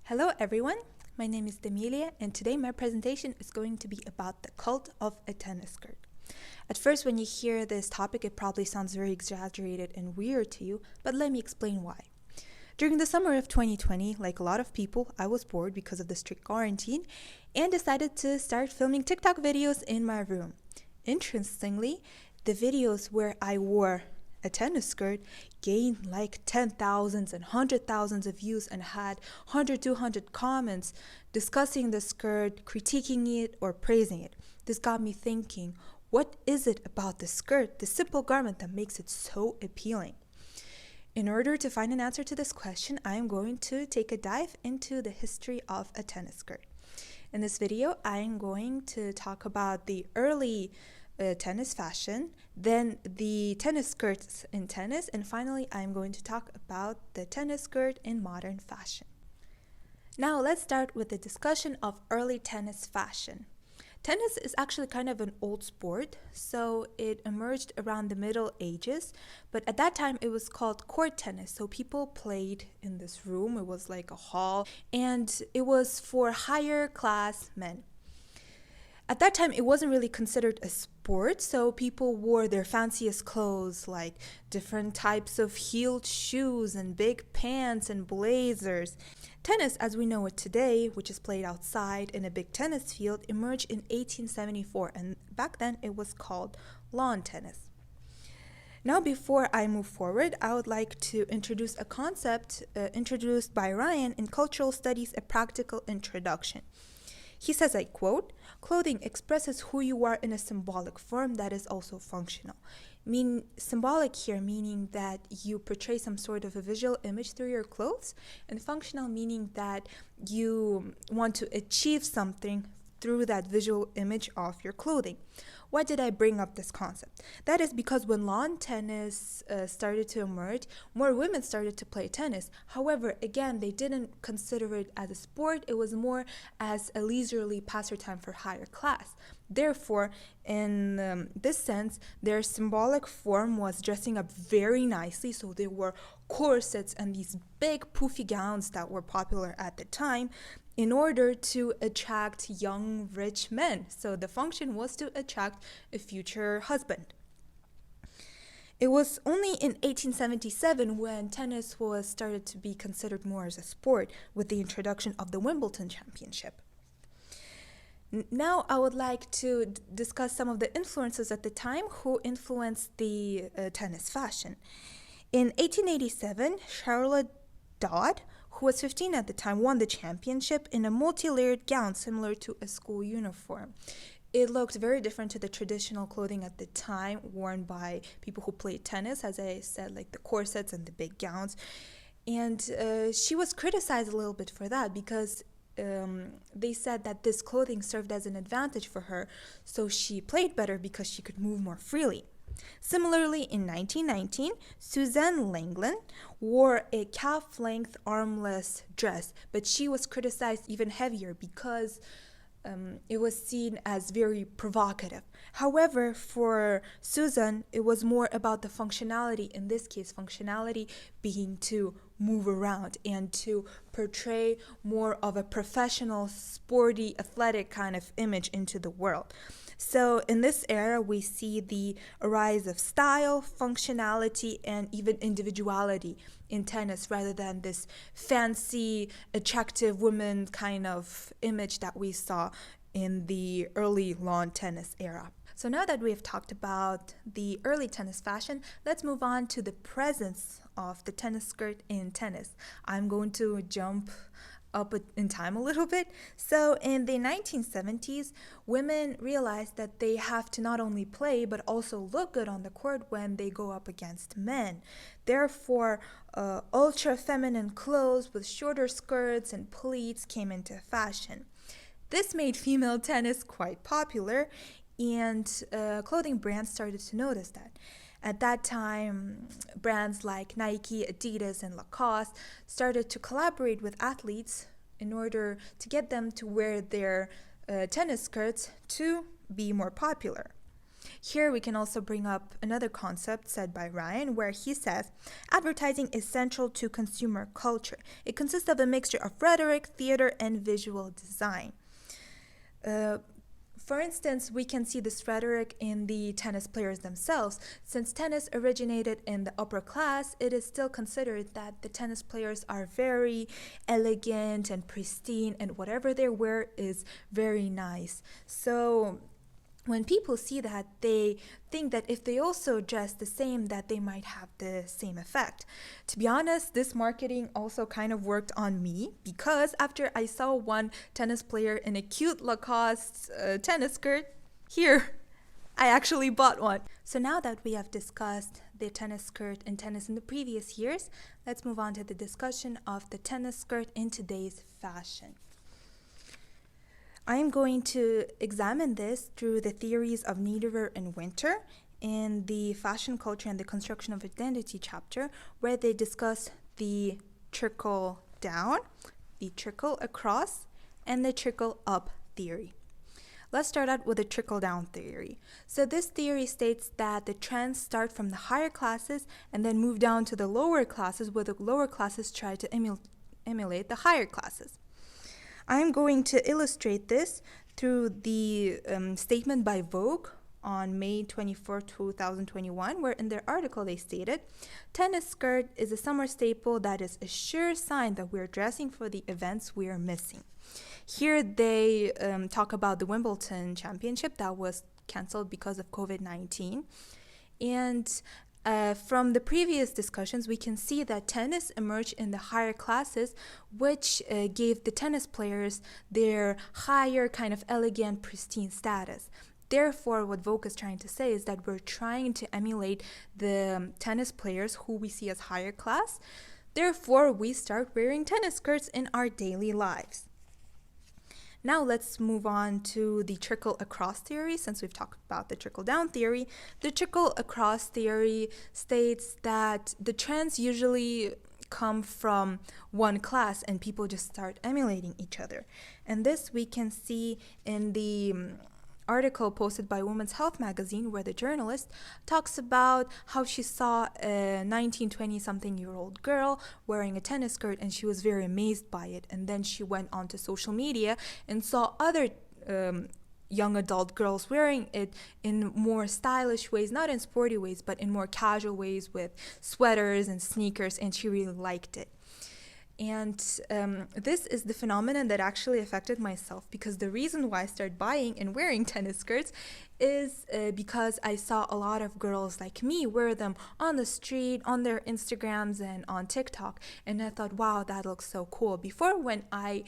Hello everyone, my name is Demilia and today my presentation is going to be about the cult of a tennis skirt. At first when you hear this topic it probably sounds very exaggerated and weird to you, but let me explain why. During the summer of 2020, like a lot of people, I was bored because of the strict quarantine and decided to start filming TikTok videos in my room. Interestingly, the videos where I wore a tennis skirt gained like 10,000s and 100,000s of views and had 100, 200 comments discussing the skirt, critiquing it, or praising it. This got me thinking, what is it about the skirt, the simple garment, that makes it so appealing? In order to find an answer to this question, I am going to take a dive into the history of a tennis skirt. In this video, I am going to talk about the early tennis fashion, then the tennis skirts in tennis, and finally I'm going to talk about the tennis skirt in modern fashion. Now let's start with the discussion of early tennis fashion. Tennis is actually kind of an old sport, so it emerged around the Middle Ages, but at that time it was called court tennis, so people played in this room. It was like a hall, and it was for higher class men. At that time, it wasn't really considered a sport, so people wore their fanciest clothes, like different types of heeled shoes and big pants and blazers. Tennis, as we know it today, which is played outside in a big tennis field, emerged in 1874, and back then it was called lawn tennis. Now, before I move forward, I would like to introduce a concept introduced by Ryan in Cultural Studies, A Practical Introduction. He says, I quote, "Clothing expresses who you are in a symbolic form that is also functional." Symbolic here meaning that you portray some sort of a visual image through your clothes, and functional meaning that you want to achieve something through that visual image of your clothing. Why did I bring up this concept? That is because when lawn tennis started to emerge, more women started to play tennis. However, again, they didn't consider it as a sport. It was more as a leisurely pastime for higher class. Therefore, in this sense, their symbolic form was dressing up very nicely. So there were corsets and these big poofy gowns that were popular at the time, in order to attract young, rich men. So the function was to attract a future husband. It was only in 1877 when tennis was started to be considered more as a sport with the introduction of the Wimbledon Championship. Now I would like to discuss some of the influences at the time who influenced the tennis fashion. In 1887, Charlotte Dodd, who was 15 at the time, won the championship in a multi-layered gown similar to a school uniform. It looked very different to the traditional clothing at the time worn by people who played tennis, as I said, like the corsets and the big gowns. And she was criticized a little bit for that because they said that this clothing served as an advantage for her, so she played better because she could move more freely. Similarly, in 1919, Suzanne Lenglen wore a calf-length armless dress, but she was criticized even heavier because it was seen as very provocative. However, for Susan, it was more about the functionality, in this case, functionality being to move around and to portray more of a professional, sporty, athletic kind of image into the world. So in this era, we see the rise of style, functionality, and even individuality in tennis rather than this fancy, attractive woman kind of image that we saw in the early lawn tennis era. So now that we have talked about the early tennis fashion, let's move on to the presence of the tennis skirt in tennis. I'm going to jump up in time a little bit. So in the 1970s, women realized that they have to not only play but also look good on the court when they go up against men. Therefore, ultra feminine clothes with shorter skirts and pleats came into fashion. This made female tennis quite popular, and clothing brands started to notice that. At that time, brands like Nike, Adidas, and Lacoste started to collaborate with athletes in order to get them to wear their tennis skirts to be more popular. Here we can also bring up another concept said by Ryan, where he says, advertising is central to consumer culture. It consists of a mixture of rhetoric, theater, and visual design. For instance, we can see this rhetoric in the tennis players themselves. Since tennis originated in the upper class, it is still considered that the tennis players are very elegant and pristine, and whatever they wear is very nice. So when people see that, they think that if they also dress the same, that they might have the same effect. To be honest, this marketing also kind of worked on me, because after I saw one tennis player in a cute Lacoste tennis skirt, here, I actually bought one. So now that we have discussed the tennis skirt in tennis in the previous years, let's move on to the discussion of the tennis skirt in today's fashion. I am going to examine this through the theories of Niederer and Winter in the Fashion, Culture, and the Construction of Identity chapter, where they discuss the trickle down, the trickle across, and the trickle up theory. Let's start out with the trickle down theory. So this theory states that the trends start from the higher classes and then move down to the lower classes, where the lower classes try to emulate the higher classes. I'm going to illustrate this through the statement by Vogue on May 24, 2021, where in their article they stated, tennis skirt is a summer staple that is a sure sign that we're dressing for the events we are missing. Here they talk about the Wimbledon championship that was canceled because of COVID-19. And from the previous discussions, we can see that tennis emerged in the higher classes, which gave the tennis players their higher kind of elegant, pristine status. Therefore, what Vogue is trying to say is that we're trying to emulate the tennis players who we see as higher class. Therefore, we start wearing tennis skirts in our daily lives. Now let's move on to the trickle across theory. Since we've talked about the trickle down theory, the trickle across theory states that the trends usually come from one class and people just start emulating each other. And this we can see in the article posted by Women's Health magazine, where the journalist talks about how she saw a 19-20-something-year-old girl wearing a tennis skirt and she was very amazed by it. And then she went onto social media and saw other young adult girls wearing it in more stylish ways, not in sporty ways, but in more casual ways with sweaters and sneakers, and she really liked it. And this is the phenomenon that actually affected myself, because the reason why I started buying and wearing tennis skirts is because I saw a lot of girls like me wear them on the street, on their Instagrams, and on TikTok. And I thought, wow, that looks so cool. Before, when I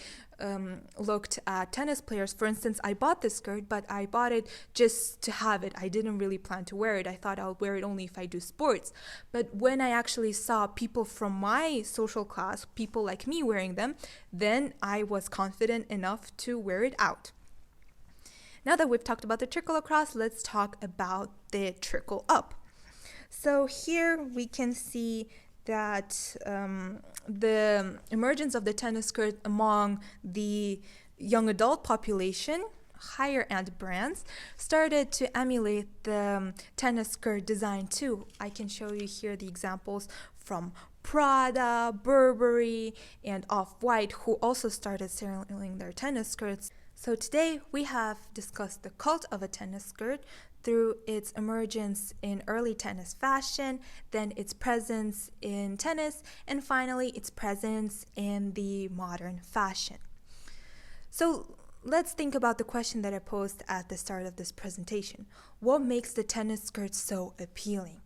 looked at tennis players, for instance, I bought this skirt, but I bought it just to have it. I didn't really plan to wear it. I thought I'll wear it only if I do sports. But when I actually saw people from my social class, people like me wearing them, then I was confident enough to wear it out. Now that we've talked about the trickle across, let's talk about the trickle up. So here we can see that the emergence of the tennis skirt among the young adult population, higher end brands, started to emulate the tennis skirt design too. I can show you here the examples from Prada, Burberry, and Off-White, who also started selling their tennis skirts. So today we have discussed the cult of a tennis skirt through its emergence in early tennis fashion, then its presence in tennis, and finally its presence in the modern fashion. So let's think about the question that I posed at the start of this presentation. What makes the tennis skirt so appealing?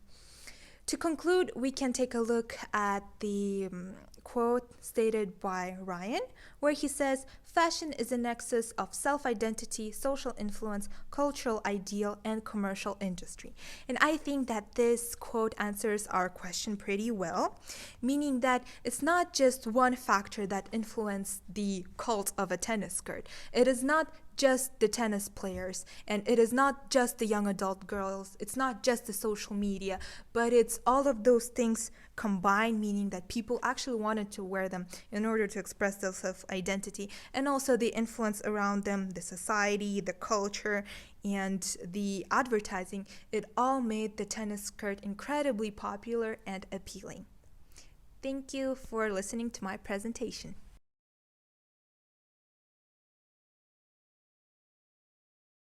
To conclude, we can take a look at the quote stated by Ryan, where he says, "Fashion is a nexus of self-identity, social influence, cultural ideal, and commercial industry." And I think that this quote answers our question pretty well, meaning that it's not just one factor that influenced the cult of a tennis skirt. It is not just the tennis players, and it is not just the young adult girls, it's not just the social media, but it's all of those things combined, meaning that people actually wanted to wear them in order to express their self-identity, and also the influence around them, the society, the culture, and the advertising. It all made the tennis skirt incredibly popular and appealing. Thank you for listening to my presentation.